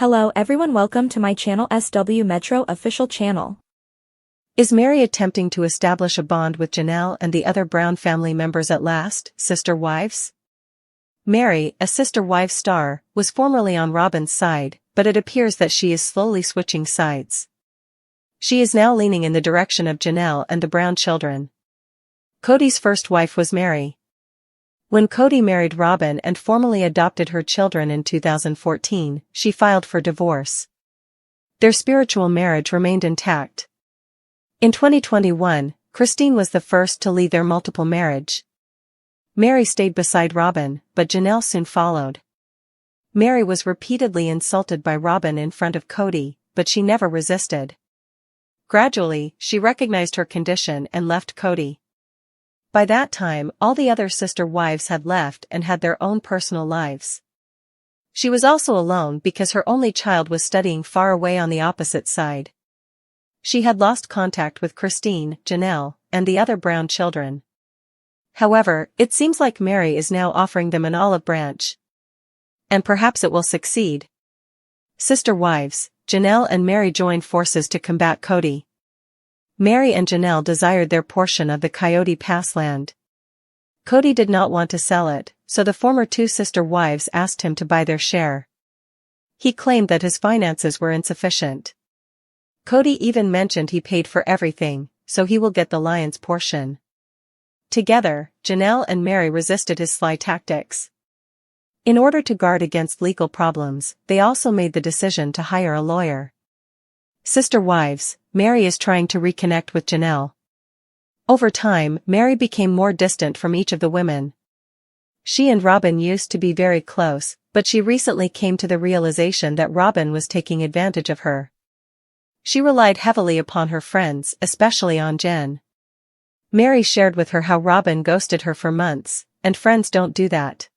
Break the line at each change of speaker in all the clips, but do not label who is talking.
Hello everyone, welcome to my channel SW Metro official channel.
Is Meri attempting to establish a bond with Janelle and the other Brown family members at last, sister wives? Meri, a sister wives star, was formerly on Robyn's side, but it appears that she is slowly switching sides. She is now leaning in the direction of Janelle and the Brown children. Kody's first wife was Meri. When Kody married Robyn and formally adopted her children in 2014, she filed for divorce. Their spiritual marriage remained intact. In 2021, Christine was the first to leave their multiple marriage. Meri stayed beside Robyn, but Janelle soon followed. Meri was repeatedly insulted by Robyn in front of Kody, but she never resisted. Gradually, she recognized her condition and left Kody. By that time, all the other sister wives had left and had their own personal lives. She was also alone because her only child was studying far away on the opposite side. She had lost contact with Christine, Janelle, and the other Brown children. However, it seems like Meri is now offering them an olive branch. And perhaps it will succeed. Sister wives, Janelle and Meri joined forces to combat Kody. Meri and Janelle desired their portion of the Coyote Pass land. Kody did not want to sell it, so the former two sister wives asked him to buy their share. He claimed that his finances were insufficient. Kody even mentioned he paid for everything, so he will get the lion's portion. Together, Janelle and Meri resisted his sly tactics. In order to guard against legal problems, they also made the decision to hire a lawyer. Sister wives, Meri is trying to reconnect with Janelle. Over time, Meri became more distant from each of the women. She and Robyn used to be very close, but she recently came to the realization that Robyn was taking advantage of her. She relied heavily upon her friends, especially on Jen. Meri shared with her how Robyn ghosted her for months, and friends don't do that.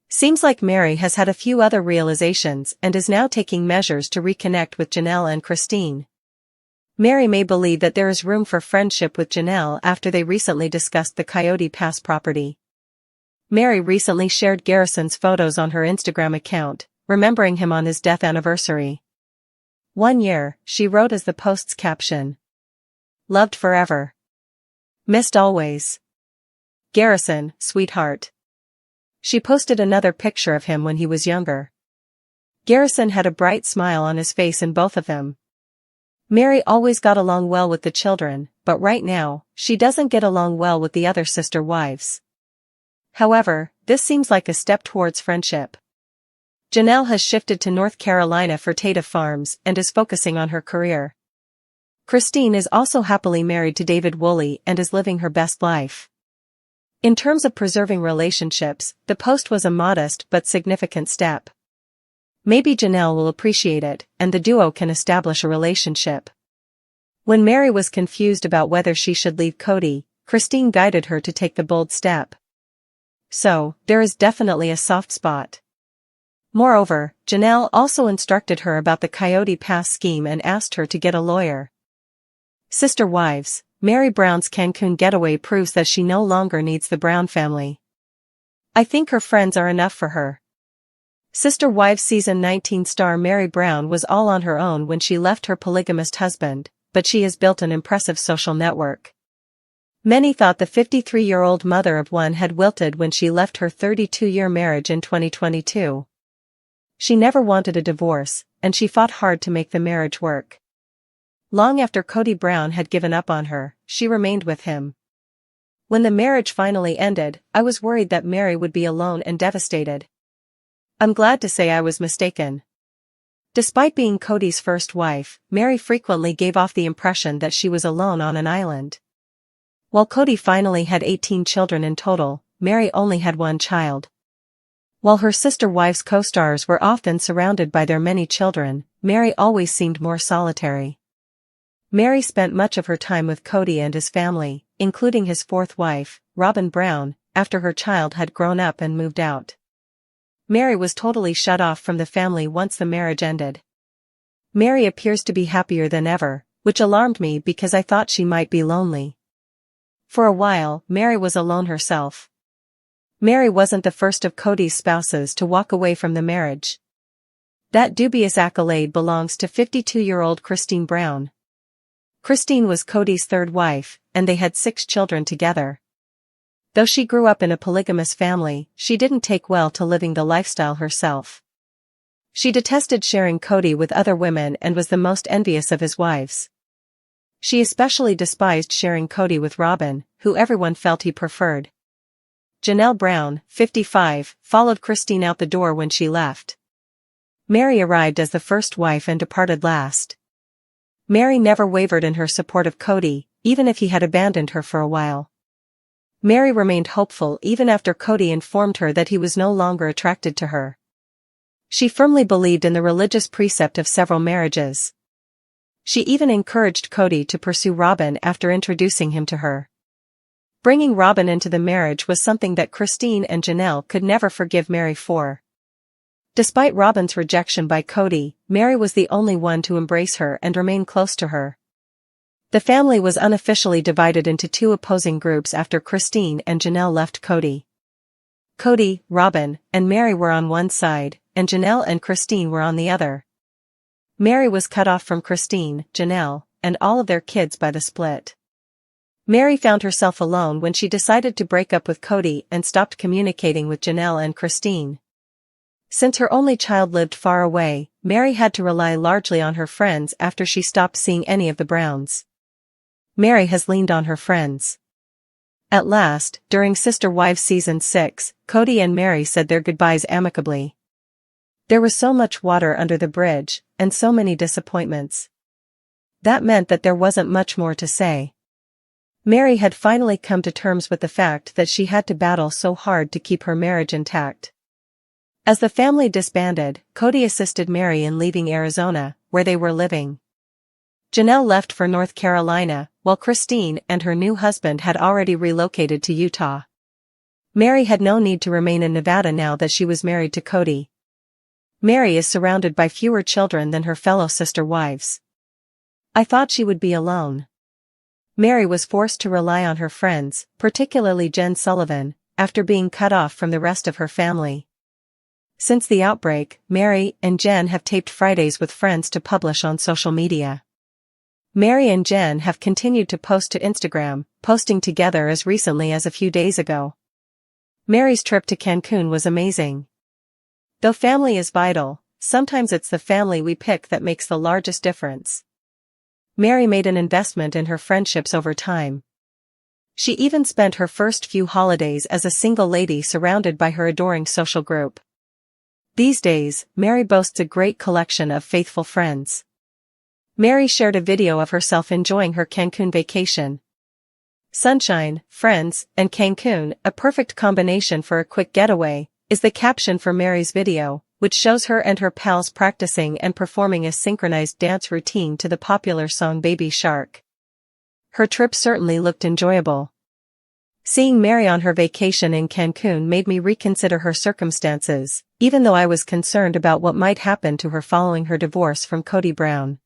Seems like Meri has had a few other realizations and is now taking measures to reconnect with Janelle and Christine. Meri may believe that there is room for friendship with Janelle after they recently discussed the Coyote Pass property. Meri recently shared Garrison's photos on her Instagram account, remembering him on his death anniversary. 1 year, she wrote as the post's caption. Loved forever. Missed always. Garrison, sweetheart. She posted another picture of him when he was younger. Garrison had a bright smile on his face in both of them. Meri always got along well with the children, but right now, she doesn't get along well with the other sister wives. However, this seems like a step towards friendship. Janelle has shifted to North Carolina for Tata Farms and is focusing on her career. Christine is also happily married to David Woolley and is living her best life. In terms of preserving relationships, the post was a modest but significant step. Maybe Janelle will appreciate it, and the duo can establish a relationship. When Meri was confused about whether she should leave Kody, Christine guided her to take the bold step. So, there is definitely a soft spot. Moreover, Janelle also instructed her about the Coyote Pass scheme and asked her to get a lawyer. Sister wives, Meri Brown's Cancun getaway proves that she no longer needs the Brown family. I think her friends are enough for her. Sister Wives Season 19 star Meri Brown was all on her own when she left her polygamist husband, but she has built an impressive social network. Many thought the 53-year-old mother of one had wilted when she left her 32-year marriage in 2022. She never wanted a divorce, and she fought hard to make the marriage work. Long after Kody Brown had given up on her, she remained with him. When the marriage finally ended, I was worried that Meri would be alone and devastated. I'm glad to say I was mistaken. Despite being Kody's first wife, Meri frequently gave off the impression that she was alone on an island. While Kody finally had 18 children in total, Meri only had one child. While her sister wives' co-stars were often surrounded by their many children, Meri always seemed more solitary. Meri spent much of her time with Kody and his family, including his fourth wife, Robyn Brown, after her child had grown up and moved out. Meri was totally shut off from the family once the marriage ended. Meri appears to be happier than ever, which alarmed me because I thought she might be lonely. For a while, Meri was alone herself. Meri wasn't the first of Kody's spouses to walk away from the marriage. That dubious accolade belongs to 52-year-old Christine Brown. Christine was Kody's third wife, and they had 6 children together. Though she grew up in a polygamous family, she didn't take well to living the lifestyle herself. She detested sharing Kody with other women and was the most envious of his wives. She especially despised sharing Kody with Robin, who everyone felt he preferred. Janelle Brown, 55, followed Christine out the door when she left. Meri arrived as the first wife and departed last. Meri never wavered in her support of Kody, even if he had abandoned her for a while. Meri remained hopeful even after Kody informed her that he was no longer attracted to her. She firmly believed in the religious precept of several marriages. She even encouraged Kody to pursue Robin after introducing him to her. Bringing Robin into the marriage was something that Christine and Janelle could never forgive Meri for. Despite Robin's rejection by Kody, Meri was the only one to embrace her and remain close to her. The family was unofficially divided into 2 opposing groups after Christine and Janelle left Kody. Kody, Robin, and Meri were on one side, and Janelle and Christine were on the other. Meri was cut off from Christine, Janelle, and all of their kids by the split. Meri found herself alone when she decided to break up with Kody and stopped communicating with Janelle and Christine. Since her only child lived far away, Meri had to rely largely on her friends after she stopped seeing any of the Browns. Meri has leaned on her friends. At last, during Sister Wives Season 6, Kody and Meri said their goodbyes amicably. There was so much water under the bridge, and so many disappointments. That meant that there wasn't much more to say. Meri had finally come to terms with the fact that she had to battle so hard to keep her marriage intact. As the family disbanded, Kody assisted Meri in leaving Arizona, where they were living. Janelle left for North Carolina, while Christine and her new husband had already relocated to Utah. Meri had no need to remain in Nevada now that she was married to Kody. Meri is surrounded by fewer children than her fellow sister wives. I thought she would be alone. Meri was forced to rely on her friends, particularly Jen Sullivan, after being cut off from the rest of her family. Since the outbreak, Meri and Jen have taped Fridays with friends to publish on social media. Meri and Jen have continued to post to Instagram, posting together as recently as a few days ago. Meri's trip to Cancun was amazing. Though family is vital, sometimes it's the family we pick that makes the largest difference. Meri made an investment in her friendships over time. She even spent her first few holidays as a single lady surrounded by her adoring social group. These days, Meri boasts a great collection of faithful friends. Meri shared a video of herself enjoying her Cancun vacation. Sunshine, friends, and Cancun, a perfect combination for a quick getaway, is the caption for Meri's video, which shows her and her pals practicing and performing a synchronized dance routine to the popular song Baby Shark. Her trip certainly looked enjoyable. Seeing Meri on her vacation in Cancun made me reconsider her circumstances, even though I was concerned about what might happen to her following her divorce from Kody Brown.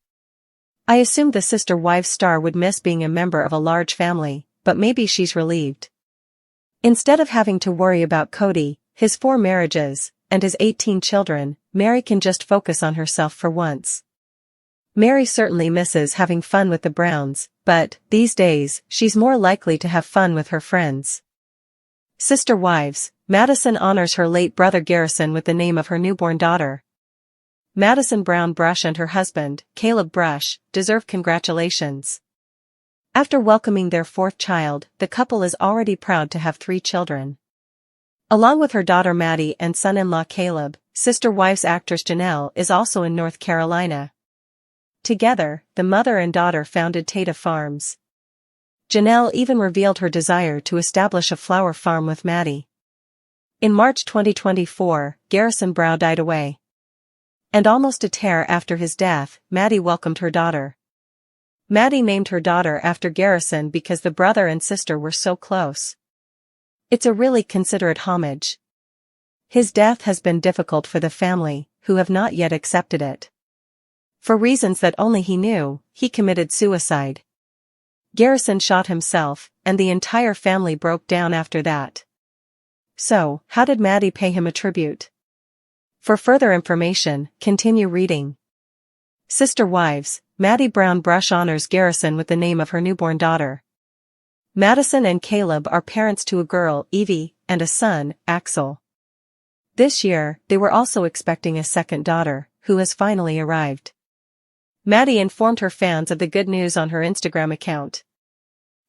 I assumed the Sister Wives star would miss being a member of a large family, but maybe she's relieved. Instead of having to worry about Kody, his 4 marriages, and his 18 children, Meri can just focus on herself for once. Meri certainly misses having fun with the Browns, but, these days, she's more likely to have fun with her friends. Sister Wives, Madison honors her late brother Garrison with the name of her newborn daughter. Madison Brown Brush and her husband, Caleb Brush, deserve congratulations. After welcoming their 4th child, the couple is already proud to have 3 children. Along with her daughter Maddie and son-in-law Caleb, Sister Wives actress Janelle is also in North Carolina. Together, the mother and daughter founded Tata Farms. Janelle even revealed her desire to establish a flower farm with Maddie. In March 2024, Garrison Brown died away. And almost a tear after his death, Maddie welcomed her daughter. Maddie named her daughter after Garrison because the brother and sister were so close. It's a really considerate homage. His death has been difficult for the family, who have not yet accepted it. For reasons that only he knew, he committed suicide. Garrison shot himself, and the entire family broke down after that. So, how did Maddie pay him a tribute? For further information, continue reading. Sister wives, Meri Brown Brush honors Garrison with the name of her newborn daughter. Madison and Caleb are parents to a girl, Evie, and a son, Axel. This year, they were also expecting a second daughter, who has finally arrived. Maddie informed her fans of the good news on her Instagram account.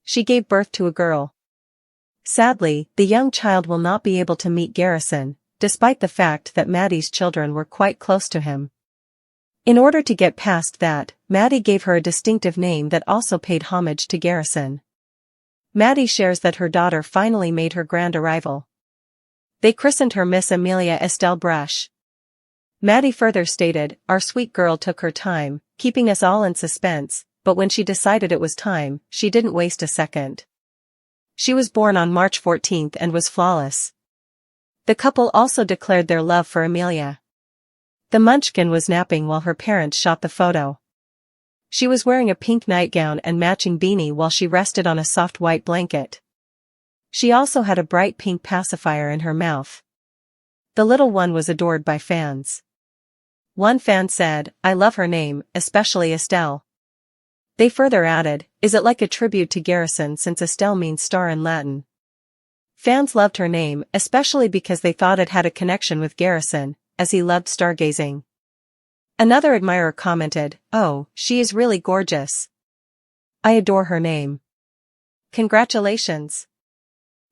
She gave birth to a girl. Sadly, the young child will not be able to meet Garrison, despite the fact that Maddie's children were quite close to him. In order to get past that, Maddie gave her a distinctive name that also paid homage to Garrison. Maddie shares that her daughter finally made her grand arrival. They christened her Miss Amelia Estelle Brush. Maddie further stated, "Our sweet girl took her time, keeping us all in suspense, but when she decided it was time, she didn't waste a second. She was born on March 14th and was flawless." The couple also declared their love for Amelia. The Munchkin was napping while her parents shot the photo. She was wearing a pink nightgown and matching beanie while she rested on a soft white blanket. She also had a bright pink pacifier in her mouth. The little one was adored by fans. One fan said, "I love her name, especially Estelle." They further added, "Is it like a tribute to Garrison since Estelle means star in Latin?" Fans loved her name, especially because they thought it had a connection with Garrison, as he loved stargazing. Another admirer commented, "Oh, she is really gorgeous. I adore her name. Congratulations."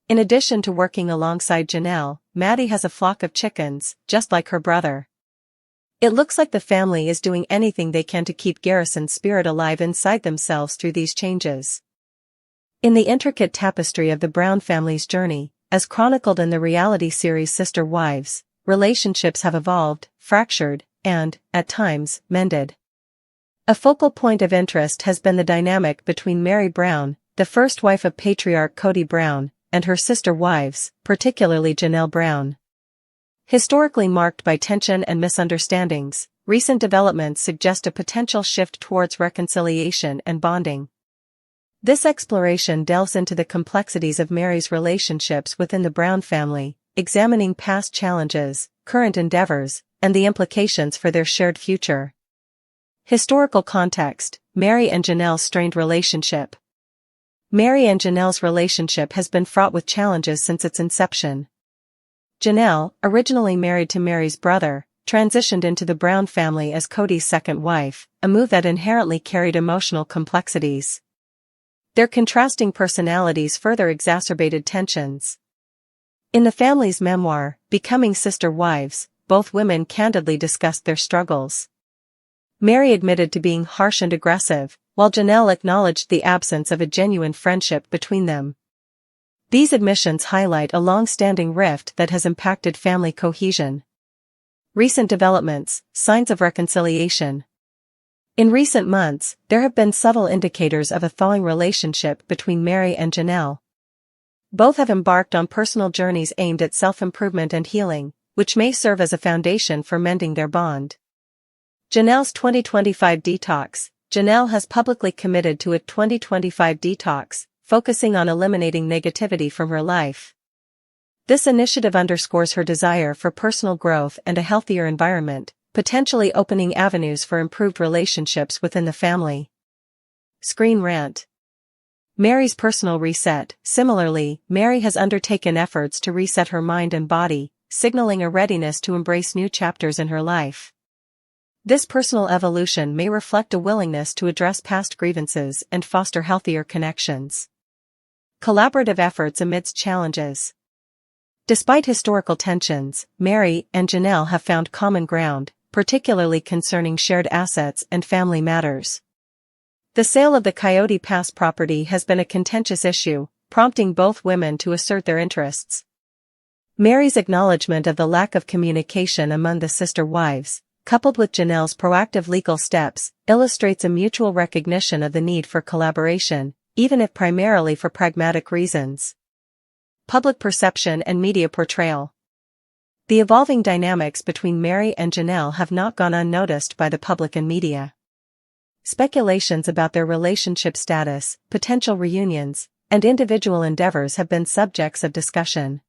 In addition to working alongside Janelle, Maddie has a flock of chickens, just like her brother. It looks like the family is doing anything they can to keep Garrison's spirit alive inside themselves through these changes. In the intricate tapestry of the Brown family's journey, as chronicled in the reality series Sister Wives, relationships have evolved, fractured, and, at times, mended. A focal point of interest has been the dynamic between Meri Brown, the first wife of patriarch Kody Brown, and her sister wives, particularly Janelle Brown. Historically marked by tension and misunderstandings, recent developments suggest a potential shift towards reconciliation and bonding. This exploration delves into the complexities of Meri's relationships within the Brown family, examining past challenges, current endeavors, and the implications for their shared future. Historical context: Meri and Janelle's strained relationship. Meri and Janelle's relationship has been fraught with challenges since its inception. Janelle, originally married to Meri's brother, transitioned into the Brown family as Kody's second wife, a move that inherently carried emotional complexities. Their contrasting personalities further exacerbated tensions. In the family's memoir, Becoming Sister Wives, both women candidly discussed their struggles. Meri admitted to being harsh and aggressive, while Janelle acknowledged the absence of a genuine friendship between them. These admissions highlight a long-standing rift that has impacted family cohesion. Recent developments: signs of reconciliation. In recent months, there have been subtle indicators of a thawing relationship between Meri and Janelle. Both have embarked on personal journeys aimed at self-improvement and healing, which may serve as a foundation for mending their bond. Janelle's 2025 detox. Janelle has publicly committed to a 2025 detox, focusing on eliminating negativity from her life. This initiative underscores her desire for personal growth and a healthier environment, potentially opening avenues for improved relationships within the family. Screen rant. Meri's personal reset. Similarly, Meri has undertaken efforts to reset her mind and body, signaling a readiness to embrace new chapters in her life. This personal evolution may reflect a willingness to address past grievances and foster healthier connections. Collaborative efforts amidst challenges. Despite historical tensions, Meri and Janelle have found common ground, particularly concerning shared assets and family matters. The sale of the Coyote Pass property has been a contentious issue, prompting both women to assert their interests. Meri's acknowledgement of the lack of communication among the sister wives, coupled with Janelle's proactive legal steps, illustrates a mutual recognition of the need for collaboration, even if primarily for pragmatic reasons. Public perception and media portrayal. The evolving dynamics between Meri and Janelle have not gone unnoticed by the public and media. Speculations about their relationship status, potential reunions, and individual endeavors have been subjects of discussion.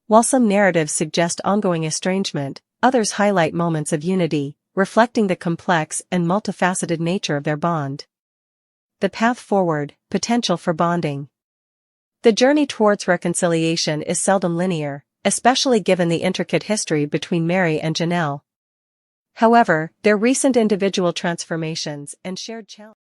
While some narratives suggest ongoing estrangement, Others highlight moments of unity, reflecting the complex and multifaceted nature of their bond. The path forward, potential for bonding. The journey towards reconciliation is seldom linear, especially given the intricate history between Meri and Janelle. However, their recent individual transformations and shared challenges